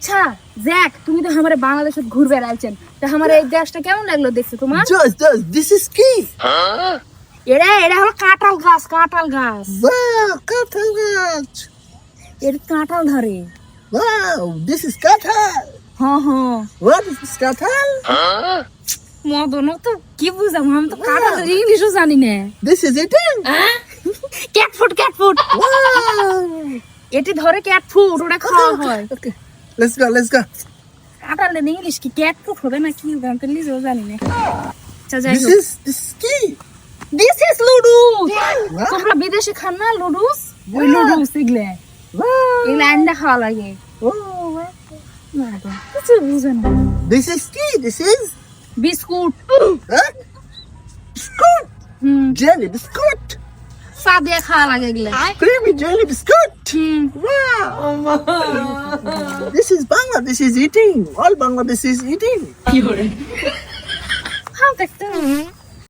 আচ্ছা জ্যাক, তুমি তো আমারে বাংলাদেশে ঘুরবে আইছেন, তা আমার এই দেশটা কেমন লাগলো দেখছো তোমার? Just, this is key. এটা হলো কাঁঠাল গাছ, কাঁঠাল গাছ। Wow, kathal gach. এর কাঁঠাল ধরে। Wow, this is kathal. হ্যাঁ What is this kathal? Madan তো কি বুঝাম, আমি তো কাঁঠাল ইংলিশও জানি না। This is eating. Cat foot Wow. এটি ধরে ক্যাটফুট, ওটা খাওয়া হয়। Okay, let's go. কাঁঠালের ইংলিশ কি ক্যাটফুট হবে না কি হবে, আমি তো নিজেও জানি না। আচ্ছা যাই This হোক, is key. This is ludus. What? তোমরা বিদেশে খান না লুডুস? ওই Yeah. লুডুস এগুলা Wow. এগুলা আন্ডা খাওয়া লাগে। Oh. না তো কিছু বুঝে না। This is key. This is biscuit, huh? Biscuit. Jelly biscuit. চা দিয়ে খাওয়া লাগে এগুলা। Creamy jelly biscuit. Wow. This is Bangladesh is eating. All Bangladesh is eating.